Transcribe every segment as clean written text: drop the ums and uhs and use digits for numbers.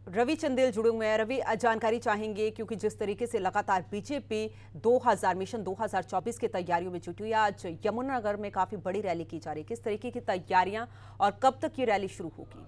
रवि चंदेल जुड़े हुए हैं। रवि, जानकारी चाहेंगे क्योंकि जिस तरीके से लगातार बीजेपी 2000 मिशन 2024 की तैयारियों में जुटी हुई है, आज यमुनानगर में काफी बड़ी रैली की जा रही है। किस तरीके की तैयारियां और कब तक ये रैली शुरू होगी?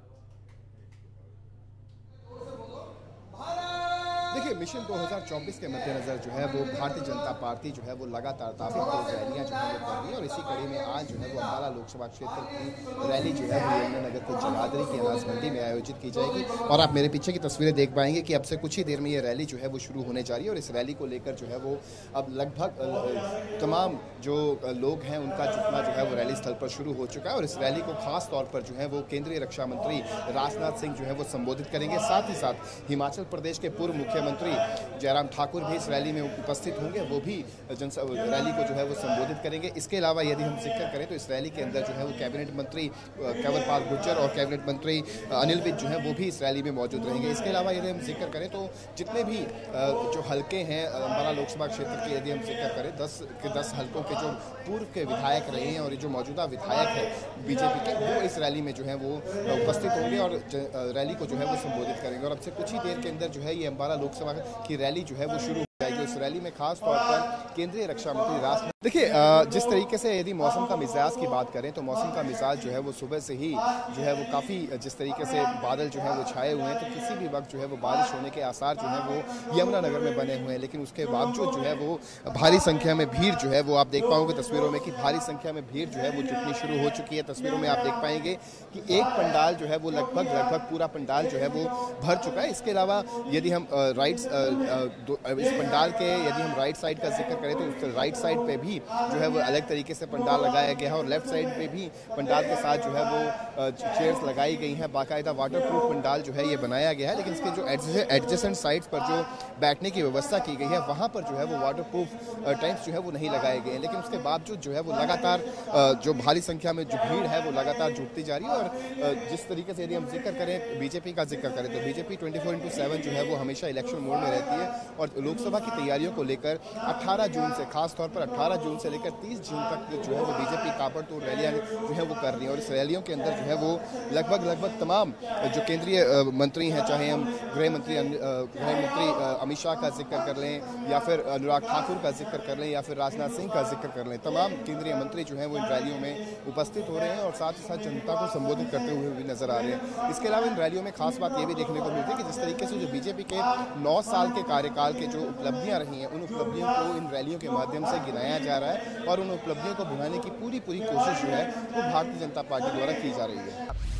देखिए, मिशन 2024 के मद्देनजर जो है वो भारतीय जनता पार्टी जो है वो लगातार ताबड़तोड़ रैलियां जो है वो कर रही है और इसी कड़ी में आज जो है वो अम्बाला लोकसभा क्षेत्र की रैली जो है वो यमुनानगर के जगाधरी की अनाज मंडी में आयोजित की जाएगी। और आप मेरे पीछे की तस्वीरें देख पाएंगे कि अब से कुछ ही देर में ये रैली जो है वो शुरू होने जा रही है और इस रैली को लेकर जो है वो अब लगभग तमाम जो लोग हैं उनका जुटना जो है वो रैली स्थल पर शुरू हो चुका है। और इस रैली को खास तौर पर जो है वो केंद्रीय रक्षा मंत्री राजनाथ सिंह जो है वो संबोधित करेंगे। साथ ही साथ हिमाचल प्रदेश के पूर्व मुख्यमंत्री जयराम ठाकुर भी इस रैली में उपस्थित होंगे, वो भी रैली को जो है वो संबोधित करेंगे। इसके अलावा यदि हम जिक्र करें तो इस रैली के अंदर जो है वो कैबिनेट मंत्री कंवर पाल गुर्जर और कैबिनेट मंत्री अनिल विज जो है वो भी इस रैली में मौजूद रहेंगे। इसके अलावा यदि हम जिक्र करें तो जितने भी जो हल्के हैं अम्बाला लोकसभा क्षेत्र के, यदि हम जिक्र करें 10 हल्कों के जो पूर्व के विधायक रहे हैं और जो मौजूदा विधायक है बीजेपी के, वो इस रैली में जो है वो उपस्थित होंगे और रैली को जो है वो संबोधित करेंगे। और अब से कुछ ही देर के अंदर जो है ये अम्बाला लोकसभा की रैली जो है वो शुरू हो जाएगी। इस रैली में खास तौर पर केंद्रीय रक्षा मंत्री राजनाथ, देखिए जिस तरीके से यदि मौसम का मिजाज की बात करें तो मौसम का मिजाज जो है वो सुबह से ही जो है वो काफ़ी जिस तरीके से बादल जो है वो छाए हुए हैं, तो किसी भी वक्त जो है वो बारिश होने के आसार जो है वो यमुनानगर में बने हुए हैं। लेकिन उसके बावजूद जो है वो भारी संख्या में भीड़ जो है वो आप देख पाओगे तस्वीरों में कि भारी संख्या में भीड़ जो है वो जुटनी शुरू हो चुकी है। तस्वीरों में आप देख पाएंगे कि एक पंडाल जो है वो लगभग पूरा पंडाल जो है वो भर चुका है। इसके अलावा यदि हम इस पंडाल के यदि हम राइट साइड का जिक्र करें तो राइट साइड पे भी जो है वो अलग तरीके से पंडाल लगाया गया है और लेफ्ट साइड पे भी पंडाल के साथ जो है वो चेयर्स लगाई गई हैं। बाकायदा वाटरप्रूफ पंडाल जो है ये बनाया गया है, लेकिन इसके जो एडजेसेंट साइड्स पर जो बैठने की व्यवस्था की गई है वहाँ पर जो है वो वाटरप्रूफ टेंट्स जो है वो नहीं लगाए गए हैं। लेकिन उसके बावजूद जो है वो लगातार जो भारी संख्या में जो भीड़ है वो लगातार जुटती जा रही है। और जिस तरीके से यदि हम जिक्र करें बीजेपी का जिक्र करें तो बीजेपी 24/7 जो है वो हमेशा इलेक्शन मोड में रहती है और लोकसभा की तैयारियों को लेकर 18 जून से खास तौर पर 18 जून से लेकर 30 जून तक जो है वो बीजेपी ताबड़तोड़ रैलियां जो है वो कर रही है। और इस रैलियों के अंदर जो है वो लगभग तमाम जो केंद्रीय मंत्री हैं, चाहे हम गृह मंत्री अमित शाह का जिक्र कर लें या फिर अनुराग ठाकुर का जिक्र कर लें या फिर राजनाथ सिंह का जिक्र कर लें, तमाम केंद्रीय मंत्री जो हैं वो इन रैलियों में उपस्थित हो रहे हैं और साथ ही साथ जनता को संबोधित करते हुए भी नजर आ रहे हैं। इसके अलावा इन रैलियों में खास बात ये भी देखने को मिलती है कि जिस तरीके से जो बीजेपी के 9 साल के कार्यकाल के जो उपलब्धियां रही हैं उन उपलब्धियों को इन रैलियों के माध्यम से गिनाया जा रहा है और उन उपलब्धियों को भुनाने की पूरी कोशिश जो है वो भारतीय जनता पार्टी द्वारा की जा रही है।